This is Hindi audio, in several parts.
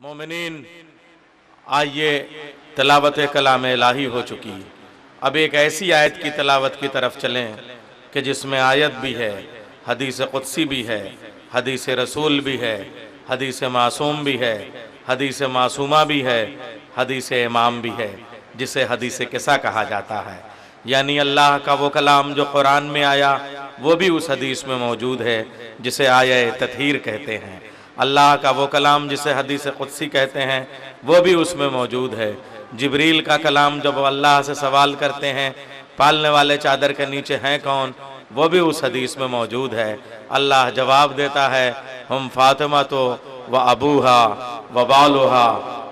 मोमिनीन, आइए तिलावत कलाम इलाही हो चुकी है। अब एक ऐसी आयत की तिलावत की तरफ चलें कि जिसमें आयत भी है, हदीस कुदसी भी है, हदीस रसूल भी है, हदीस मासूम भी है, हदीस मासूमा भी है, हदीस इमाम भी है, जिसे हदीस किस्सा कहा जाता है। यानी अल्लाह का वो कलाम जो कुरान में आया वो भी उस हदीस में मौजूद है जिसे आया ततहीर कहते हैं। अल्लाह का वो कलाम जिसे हदीस कुदसी कहते हैं वो भी उसमें मौजूद है। जिब्रील का कलाम जब अल्लाह से सवाल करते हैं पालने वाले चादर के नीचे हैं कौन, वो भी उस हदीस में मौजूद है। अल्लाह जवाब देता है, हम फातिमा तो व अबूहा व बालुहा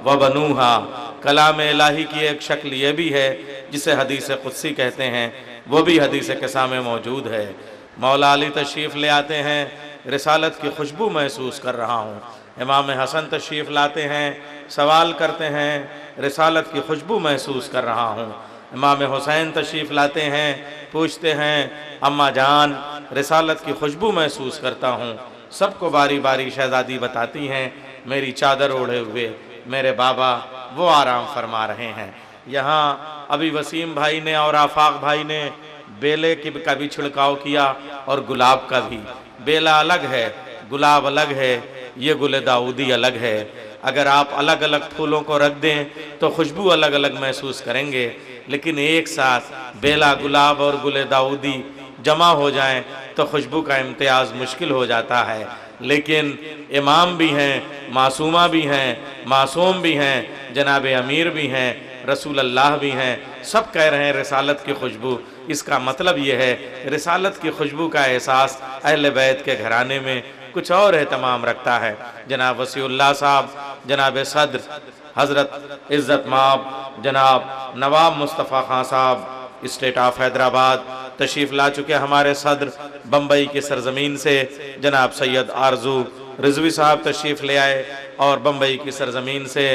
व बनूहा। कलाम इलाही की एक शक्ल ये भी है जिसे हदीस कुदसी कहते हैं, वो भी हदीस किस्सा में मौजूद है। मौला अली तशरीफ़ ले आते हैं, रिसालत की खुशबू महसूस कर रहा हूँ। इमाम हसन तशरीफ़ लाते हैं, सवाल करते हैं, रिसालत की खुशबू महसूस कर रहा हूँ। इमाम हुसैन तशरीफ़ लाते हैं, पूछते हैं अम्मा जान, रिसालत की खुशबू महसूस करता हूँ। सबको बारी बारी शहज़ादी बताती हैं, मेरी चादर ओढ़े हुए मेरे बाबा वो आराम फरमा रहे हैं। यहाँ अभी वसीम भाई ने और आफाक भाई ने बेले का भी छिड़काव किया और गुलाब का भी। बेला अलग है, गुलाब अलग है, ये गुले दाऊदी अलग है। अगर आप अलग अलग फूलों को रख दें तो खुशबू अलग अलग महसूस करेंगे, लेकिन एक साथ बेला गुलाब और गुले दाऊदी जमा हो जाएं तो खुशबू का इम्तियाज़ मुश्किल हो जाता है। लेकिन इमाम भी हैं, मासूमा भी हैं, मासूम भी हैं, जनाब अमीर भी हैं, रसूल अल्लाह भी हैं, सब कह रहे हैं रिसालत की खुशबू। इसका मतलब यह है रिसालत की खुशबू का एहसास अहले बैत के घराने में कुछ और एहतमाम रखता है। जनाब वसीउल्लाह साहब, जनाब सदर हज़रत इज़्ज़त माब जनाब नवाब मुस्तफ़ा खां साहब स्टेट ऑफ हैदराबाद तशरीफ़ ला चुके। हमारे सदर बम्बई की सरजमीन से जनाब सैयद आरजू रिजवी साहब तशरीफ़ ले आए और बम्बई की सरजमीन से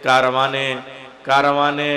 कारवाने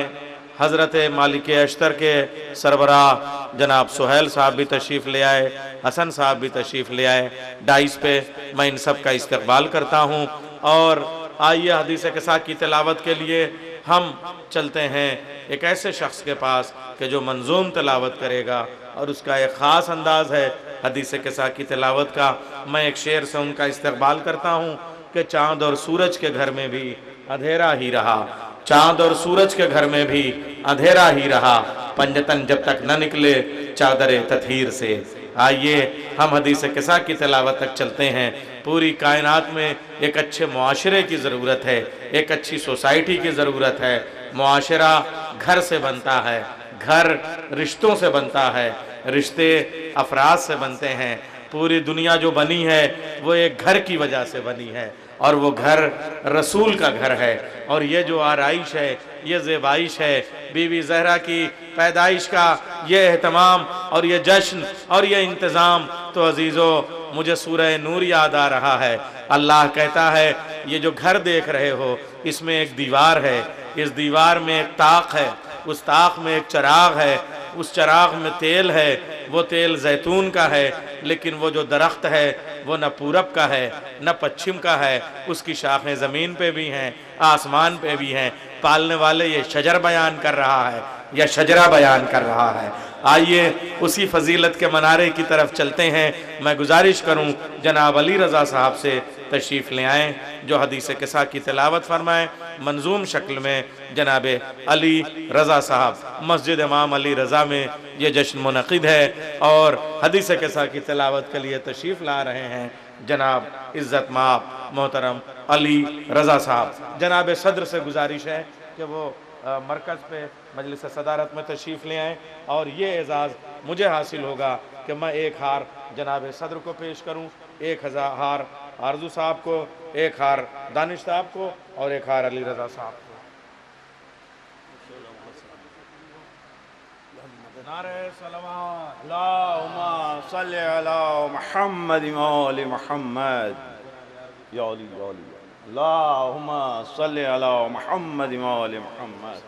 हज़रत मालिक अश्तर के सरबराह जनाब सुहेल साहब भी तशरीफ़ ले आए, हसन साहब भी तशरीफ़ ले आए। डाइस पे मैं इन सब का इस्तकबाल करता हूँ। और आइए हदीस किस्सा की तिलावत के लिए हम चलते हैं एक ऐसे शख्स के पास कि जो मंजूम तिलावत करेगा और उसका एक ख़ास अंदाज़ है हदीस किस्सा की तिलावत का। मैं एक शेर से उनका इस्तकबाल करता हूँ कि चाँद और सूरज के घर में भी अंधेरा ही रहा, चाँद और सूरज के घर में भी अंधेरा ही रहा, पंजतन जब तक न निकले चादर तथहीर से। आइए हम हदीस किस्सा की तिलावत तक चलते हैं। पूरी कायनात में एक अच्छे मुआशरे की ज़रूरत है, एक अच्छी सोसाइटी की ज़रूरत है। मुआशरा घर से बनता है, घर रिश्तों से बनता है, रिश्ते अफराद से बनते हैं। पूरी दुनिया जो बनी है वो एक घर की वजह से बनी है और वो घर रसूल का घर है। और ये जो आराइश है, ये ज़ेबाइश है, बीवी ज़हरा की पैदाइश का ये एहतमाम और ये जश्न और ये इंतज़ाम, तो अजीज़ों मुझे सूरह नूर याद आ रहा है। अल्लाह कहता है ये जो घर देख रहे हो इसमें एक दीवार है, इस दीवार में एक ताक है, उस ताक में एक चराग है, उस चराग में तेल है, वो तेल जैतून का है, लेकिन वो जो दरख्त है वो न पूरब का है न पश्चिम का है, उसकी शाखें ज़मीन पे भी हैं, आसमान पे भी हैं। पालने वाले ये शजर बयान कर रहा है या शजरा बयान कर रहा है। आइए उसी फजीलत के मनारे की तरफ चलते हैं। मैं गुजारिश करूं जनाब अली रज़ा साहब से तशरीफ़ ले आएँ जो हदीस किस्सा की तिलावत फरमाएँ मंजूम शक्ल में। जनाब अली रज़ा साहब मस्जिद इमाम अली रज़ा में ये जश्न मुनक़िद है और हदीस किस्सा की तिलावत के लिए तशरीफ़ ला रहे हैं जनाब इज़्ज़त माब मोहतरम अली रज़ा साहब। जनाब सदर से गुजारिश है कि वो मरकज़ पे मजलिस सदारत में तशरीफ़ ले आएँ और ये एज़ाज़ मुझे हासिल होगा कि मैं एक हार जनाब सदर को पेश करूँ, 1000 हार आरजू साहब को, 1 हार दानिश साहब को और 1 हार अली रज़ा साहब को। नारे सलावत अल्लाहुम्मा सल्लि अला मुहम्मद व आलि मुहम्मद या अली या अली। अल्लाहुम्मा सल्लि अला मुहम्मद व आलि मुहम्मद।